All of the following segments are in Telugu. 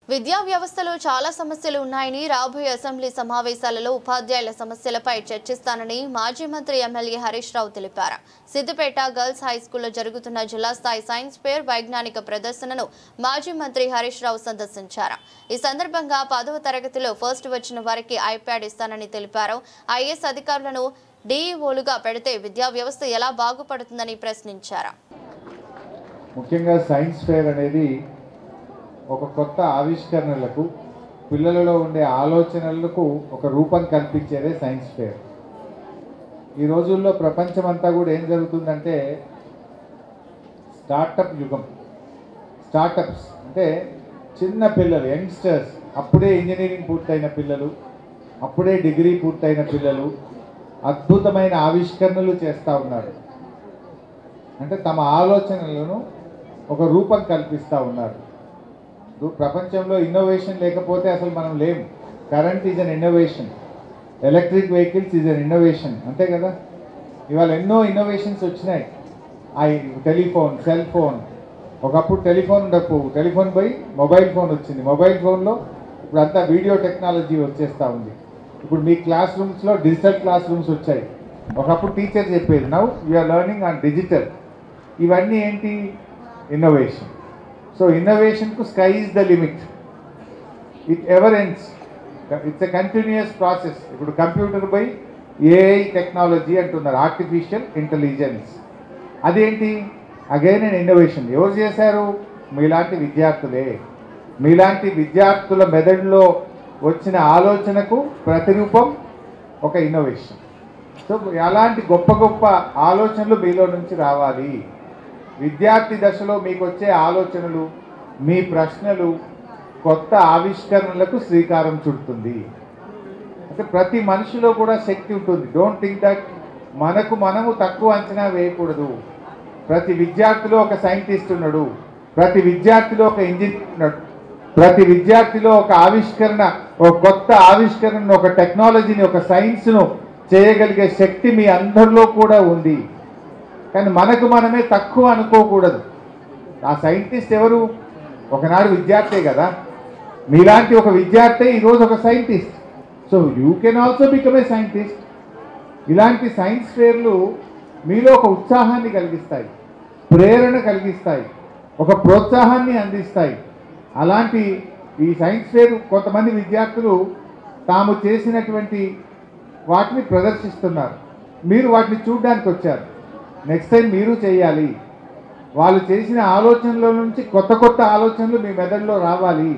విద్యా వ్యవస్థలో చాలా సమస్యలు ఉన్నాయని రాబోయే అసెంబ్లీ సమావేశాలలో ఉపాధ్యాయుల సమస్యలపై చర్చిస్తానని మాజీ మంత్రి ఎమ్మెల్యే హరీష్ రావు తెలిపారు. సిద్దిపేట గర్ల్స్ హై స్కూల్లో జరుగుతున్న జిల్లా స్థాయి సైన్స్ ఫేర్ వైజ్ఞానిక ప్రదర్శనను మాజీ మంత్రి హరీష్ రావు సందర్శించారు. ఈ సందర్భంగా 10వ తరగతిలో ఫస్ట్ వచ్చిన వారికి ఐప్యాడ్ ఇస్తానని తెలిపారు. ఐఏఎస్ అధికారులను డీఈఓలుగా పెడితే విద్యా వ్యవస్థ ఎలా బాగుపడుతుందని ప్రశ్నించారు. ముఖ్యంగా సైన్స్ ఫేర్ అనేది ఒక కొత్త ఆవిష్కరణలకు పిల్లలలో ఉండే ఆలోచనలకు ఒక రూపం కల్పించేదే సైన్స్ ఫేర్. ఈ రోజుల్లో ప్రపంచమంతా కూడా ఏం జరుగుతుందంటే స్టార్టప్ యుగం. స్టార్టప్స్ అంటే చిన్న పిల్లలు, యంగ్స్టర్స్, అప్పుడే ఇంజనీరింగ్ పూర్తయిన పిల్లలు, అప్పుడే డిగ్రీ పూర్తయిన పిల్లలు అద్భుతమైన ఆవిష్కరణలు చేస్తూ ఉన్నారు. అంటే తమ ఆలోచనలను ఒక రూపం కల్పిస్తూ ఉన్నారు. ప్రపంచంలో ఇన్నోవేషన్ లేకపోతే అసలు మనం లేము. Current is an innovation, electric vehicles is an innovation, అంతే కదా. ఇవాళ ఎన్నో ఇన్నోవేషన్స్ వచ్చినాయి. టెలిఫోన్, సెల్ ఫోన్, ఒకప్పుడు టెలిఫోన్ ఉండకపోవు, టెలిఫోన్ పోయి మొబైల్ ఫోన్ వచ్చింది. మొబైల్ ఫోన్లో ఇప్పుడు అంతా వీడియో టెక్నాలజీ వచ్చేస్తూ ఉంది. ఇప్పుడు మీ క్లాస్ రూమ్స్లో డిజిటల్ క్లాస్ రూమ్స్ వచ్చాయి. ఒకప్పుడు టీచర్ చెప్పేది, now we are learning on digital. ఇవన్నీ ఏంటి? ఇన్నోవేషన్. సో ఇన్నోవేషన్కు sky is the limit, it ever ends, it's a continuous process. ఇప్పుడు కంప్యూటర్ బై ఏఐ టెక్నాలజీ అంటున్నారు, ఆర్టిఫిషియల్ ఇంటెలిజెన్స్. అదేంటి? Again and innovation. ఎవరు చేశారు? మీలాంటి విద్యార్థులే. మీలాంటి విద్యార్థుల మెదడులో వచ్చిన ఆలోచనకు ప్రతిరూపం ఒక ఇన్నోవేషన్. సో అలాంటి గొప్ప గొప్ప ఆలోచనలు మీలో నుంచి రావాలి. విద్యార్థి దశలో మీకు వచ్చే ఆలోచనలు, మీ ప్రశ్నలు కొత్త ఆవిష్కరణలకు శ్రీకారం చుడుతుంది. అంటే ప్రతి మనిషిలో కూడా శక్తి ఉంటుంది. డోంట్ థింక్ దట్ మనము తక్కువ అంచనా వేయకూడదు. ప్రతి విద్యార్థిలో ఒక సైంటిస్ట్ ఉన్నాడు, ప్రతి విద్యార్థిలో ఒక ఇంజనీర్ ఉన్నాడు, ప్రతి విద్యార్థిలో ఒక ఆవిష్కరణ, ఒక కొత్త ఆవిష్కరణను, ఒక టెక్నాలజీని, ఒక సైన్స్ను చేయగలిగే శక్తి మీ అందరిలో కూడా ఉంది. కానీ మనమే తక్కువ అనుకోకూడదు. ఆ సైంటిస్ట్ ఎవరు? ఒకనాడు విద్యార్థే కదా. మీలాంటి ఒక విద్యార్థి ఈరోజు ఒక scientist. So you can also become a scientist. ఇలాంటి సైన్స్ ఫేర్లు మీలో ఒక ఉత్సాహాన్ని కలిగిస్తాయి, ప్రేరణ కలిగిస్తాయి, ఒక ప్రోత్సాహాన్ని అందిస్తాయి. అలాంటి ఈ సైన్స్ ఫేర్ కొంతమంది విద్యార్థులు తాము చేసినటువంటి వాటిని ప్రదర్శిస్తున్నారు. మీరు వాటిని చూడడానికి వచ్చారు. నెక్స్ట్ టైం మీరు చేయాలి. వాళ్ళు చేసిన ఆలోచనల నుంచి కొత్త కొత్త ఆలోచనలు మీ మెదడులో రావాలి.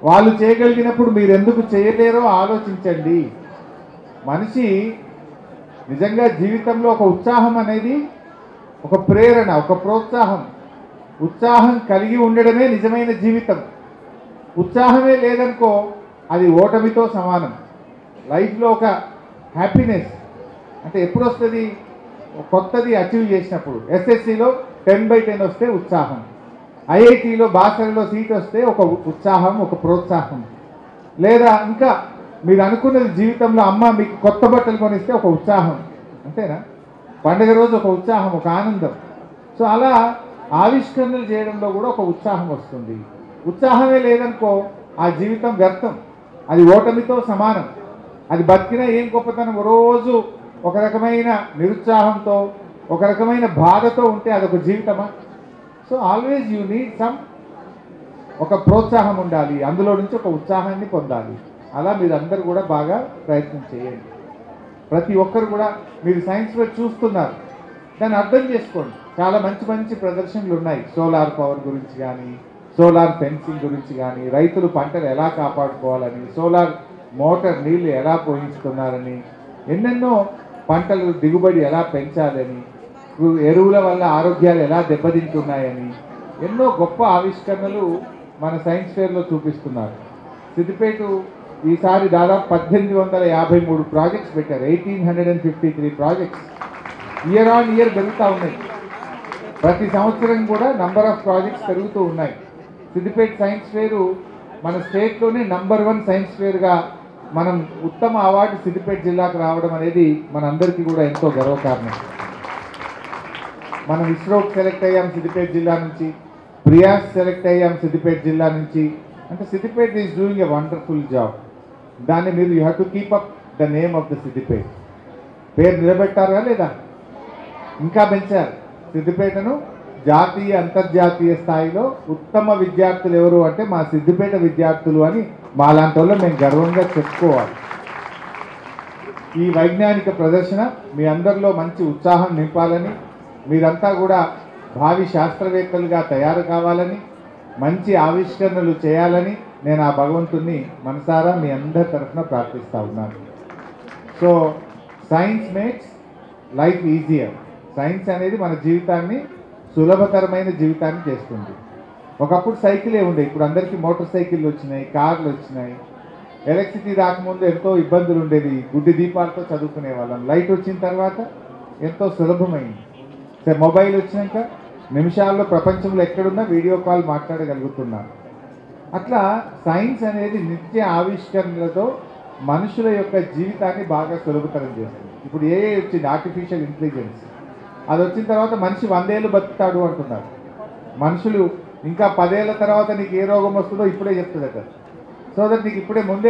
వాళ్ళు చేయగలిగినప్పుడు మీరు ఎందుకు చేయలేరో ఆలోచించండి. మనిషి నిజంగా జీవితంలో ఒక ఉత్సాహం అనేది, ఒక ప్రేరణ, ఒక ప్రోత్సాహం, ఉత్సాహం కలిగి ఉండడమే నిజమైన జీవితం. ఉత్సాహమే లేదనుకో అది ఓటమితో సమానం. లైఫ్లో ఒక హ్యాపీనెస్ అంటే ఎప్పుడు వస్తుంది? కొత్తది అచీవ్ చేసినప్పుడు. ఎస్ఎస్సిలో 10/10 వస్తే ఉత్సాహం, ఐఐటీలో బాసరలో సీట్ వస్తే ఒక ఉత్సాహం, ఒక ప్రోత్సాహం. లేదా ఇంకా మీరు అనుకున్నది జీవితంలో అమ్మ మీకు కొత్త బట్టలు కొనిస్తే ఒక ఉత్సాహం, అంతేనా? పండుగ రోజు ఒక ఉత్సాహం, ఒక ఆనందం. సో అలా ఆవిష్కరణలు చేయడంలో కూడా ఒక ఉత్సాహం వస్తుంది. ఉత్సాహమే లేదనుకో ఆ జీవితం వ్యర్థం, అది ఓటమితో సమానం. అది బతికినా ఏం గొప్పతనం? రోజు ఒక రకమైన నిరుత్సాహంతో, ఒక రకమైన బాధతో ఉంటే అదొక జీవితమా? So always you need some, ఒక ప్రోత్సాహం ఉండాలి, అందులో నుంచి ఒక ఉత్సాహాన్ని పొందాలి. అలా మీరు అందరూ కూడా బాగా ప్రయత్నం చేయండి. ప్రతి ఒక్కరు కూడా మీరు సైన్స్ ఫేర్ చూస్తున్నారు, దాన్ని అర్థం చేసుకోండి. చాలా మంచి మంచి ప్రదర్శనలు ఉన్నాయి. సోలార్ పవర్ గురించి కానీ, సోలార్ ఫెన్సింగ్ గురించి కానీ, రైతులు పంటలు ఎలా కాపాడుకోవాలని, సోలార్ మోటార్ నీళ్లు ఎలా పోయించుతున్నారని, ఎన్నెన్నో పంటలు దిగుబడి ఎలా పెంచాలని, ఎరువుల వల్ల ఆరోగ్యాలు ఎలా దెబ్బతింటున్నాయని ఎన్నో గొప్ప ఆవిష్కరణలు మన సైన్స్ ఫేర్లో చూపిస్తున్నారు. సిద్దిపేట ఈసారి దాదాపు 1853 ప్రాజెక్ట్స్ పెట్టారు. 1853 ప్రాజెక్ట్స్ ఇయర్ ఆన్ ఇయర్ పెరుగుతూ ఉన్నాయి. ప్రతి సంవత్సరం కూడా నంబర్ ఆఫ్ ప్రాజెక్ట్స్ పెరుగుతూ ఉన్నాయి. సిద్దిపేట సైన్స్ ఫేరు మన స్టేట్లోనే నంబర్ 1 సైన్స్ ఫేర్గా మనం ఉత్తమ అవార్డు సిద్దిపేట జిల్లాకు రావడం అనేది మనందరికీ కూడా ఎంతో గర్వకారణం. మనం ఇస్రోకి సెలెక్ట్ అయ్యాం సిద్దిపేట జిల్లా నుంచి, ప్రియాస్ సెలెక్ట్ అయ్యాం సిద్దిపేట జిల్లా నుంచి, అంటే Siddipet is doing a wonderful job. దాన్ని మీరు you have to keep up the name of the Siddipet. పేరు నిలబెట్టారా లేదా? ఇంకా పెంచారు. సిద్దిపేటను జాతీయ అంతర్జాతీయ స్థాయిలో ఉత్తమ విద్యార్థులు ఎవరు అంటే మా సిద్దిపేట విద్యార్థులు అని మాలాంటి వాళ్ళు మేము గర్వంగా చెప్పుకోవాలి. ఈ వైజ్ఞానిక ప్రదర్శన మీ అందరిలో మంచి ఉత్సాహం నింపాలని, మీరంతా కూడా భావి శాస్త్రవేత్తలుగా తయారు కావాలని, మంచి ఆవిష్కరణలు చేయాలని నేను ఆ భగవంతుణ్ణి మనసారా మీ అందరి తరఫున ప్రార్థిస్తూ ఉన్నాను. So science makes life easier. Science అనేది మన జీవితాన్ని సులభతరమైన జీవితాన్ని చేస్తుంది. ఒకప్పుడు సైకిలే ఉండే, ఇప్పుడు అందరికీ మోటార్ సైకిళ్ళు వచ్చినాయి, కార్లు వచ్చినాయి. ఎలక్ట్రిసిటీ రాకముందు ఎంతో ఇబ్బందులు ఉండేది, గుడ్డి దీపాలతో చదువుకునే వాళ్ళం. లైట్ వచ్చిన తర్వాత ఎంతో సులభమైంది. సరే, మొబైల్ వచ్చినాక నిమిషాల్లో ప్రపంచంలో ఎక్కడున్నా వీడియో కాల్ మాట్లాడగలుగుతున్నాను. అట్లా సైన్స్ అనేది నిత్య ఆవిష్కరణలతో మనుషుల యొక్క జీవితాన్ని బాగా సులభతరం చేస్తుంది. ఇప్పుడు ఏఐ వచ్చింది, ఆర్టిఫిషియల్ ఇంటెలిజెన్స్. అది వచ్చిన తర్వాత మనిషి 100 ఏళ్ళు బతుకుతాడు అంటున్నారు. మనుషులు ఇంకా 10 ఏళ్ళ తర్వాత నీకు ఏ రోగం వస్తుందో ఇప్పుడే చెప్తుంది కదా. సో దట్ నీకు ఇప్పుడే ముందే